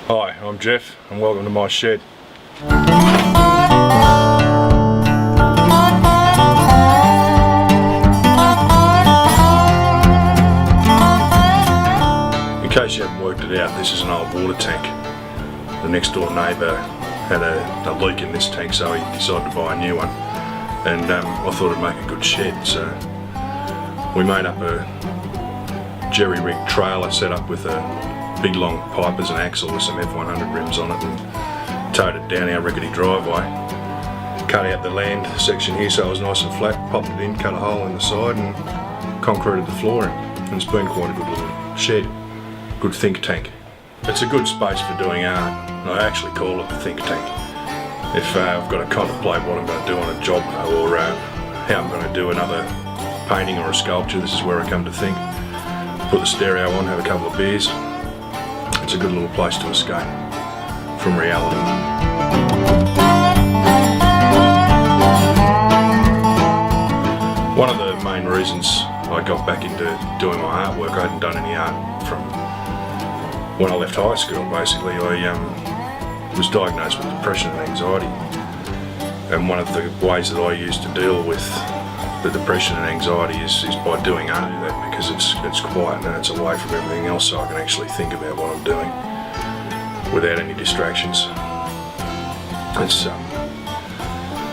Hi, I'm Jeff and welcome to my shed. In case you haven't worked it out, this is an old water tank. The next door neighbour had a leak in this tank, so he decided to buy a new one, and I thought it'd make a good shed, so we made up a jerry-rigged trailer set up with a big long pipers and axle with some F100 rims on it, and towed it down our rickety driveway. Cut out the land section here so it was nice and flat, popped it in, cut a hole in the side and concreted the flooring. And it's been quite a good little shed, good think tank. It's a good space for doing art. I actually call it a think tank. If I've got to contemplate what I'm going to do on a job or how I'm going to do another painting or a sculpture, this is where I come to think. Put the stereo on, have a couple of beers. It's a good little place to escape from reality. One of the main reasons I got back into doing my artwork, I hadn't done any art from when I left high school. Basically, I was diagnosed with depression and anxiety, and one of the ways that I used to deal with the depression and anxiety is by doing art, because it's quiet and it's away from everything else, so I can actually think about what I'm doing without any distractions. It's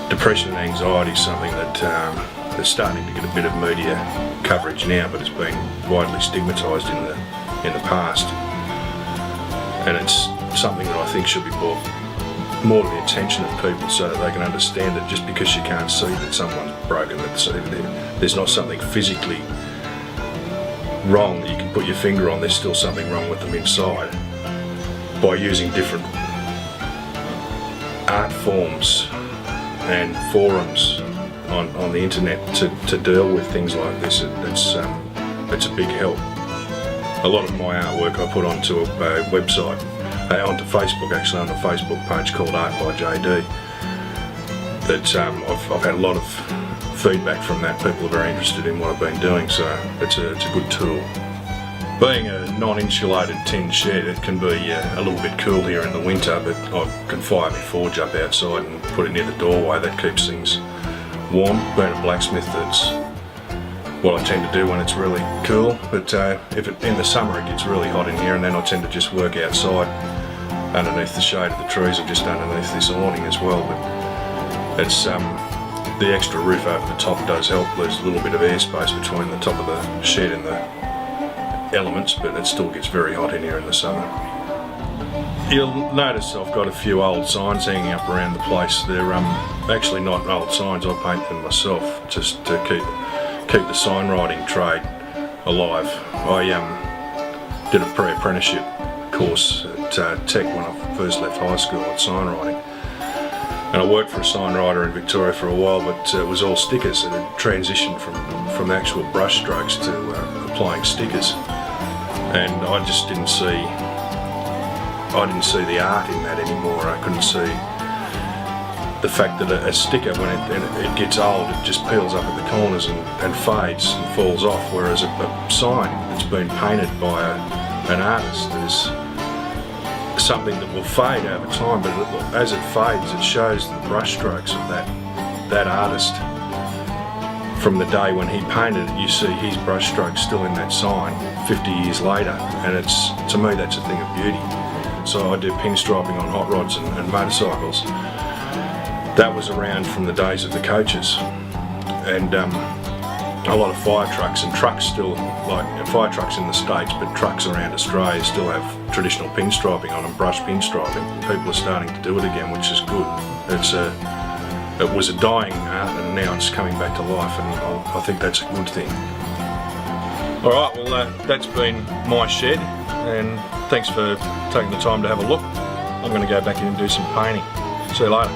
depression and anxiety is something that is starting to get a bit of media coverage now, but it's been widely stigmatised in the past, and it's something that I think should be brought more to the attention of people so that they can understand that just because you can't see that someone's broken, that there's not something physically wrong that you can put your finger on, there's still something wrong with them inside. By using different art forms and forums on the internet to deal with things like this, it's a big help. A lot of my artwork I put onto a website, onto Facebook, actually, on a Facebook page called Art by JD. That I've had a lot of feedback from that. People are very interested in what I've been doing, so it's a good tool. Being a non-insulated tin shed, it can be a little bit cool here in the winter, but I can fire my forge up outside and put it near the doorway. That keeps things warm. Being a blacksmith, that's what I tend to do when it's really cool, but in the summer it gets really hot in here, and then I tend to just work outside underneath the shade of the trees or just underneath this awning as well. But it's the extra roof over the top does help. There's a little bit of airspace between the top of the shed and the elements, but it still gets very hot in here in the summer. You'll notice I've got a few old signs hanging up around the place. They're actually not old signs, I paint them myself just to keep the sign writing trade alive. I did a pre-apprenticeship course at Tech when I first left high school at sign writing, and I worked for a sign writer in Victoria for a while, but it was all stickers. It had transitioned from actual brush strokes to applying stickers, and I just didn't see the art in that anymore. I couldn't see the fact that a sticker, when it gets old, it just peels up at the corners and fades and falls off, whereas a sign that's been painted by an artist is something that will fade over time, but as it fades, it shows the brush strokes of that artist. From the day when he painted it, you see his brush strokes still in that sign 50 years later, and to me that's a thing of beauty. So I do pinstriping on hot rods and motorcycles. That was around from the days of the coaches, and a lot of fire trucks, and trucks still, like fire trucks in the States, but trucks around Australia still have traditional pinstriping on them, brush pinstriping. People are starting to do it again, which is good. It was a dying art, and now it's coming back to life, and I think that's a good thing. Alright, well that's been my shed, and thanks for taking the time to have a look. I'm going to go back in and do some painting. See you later.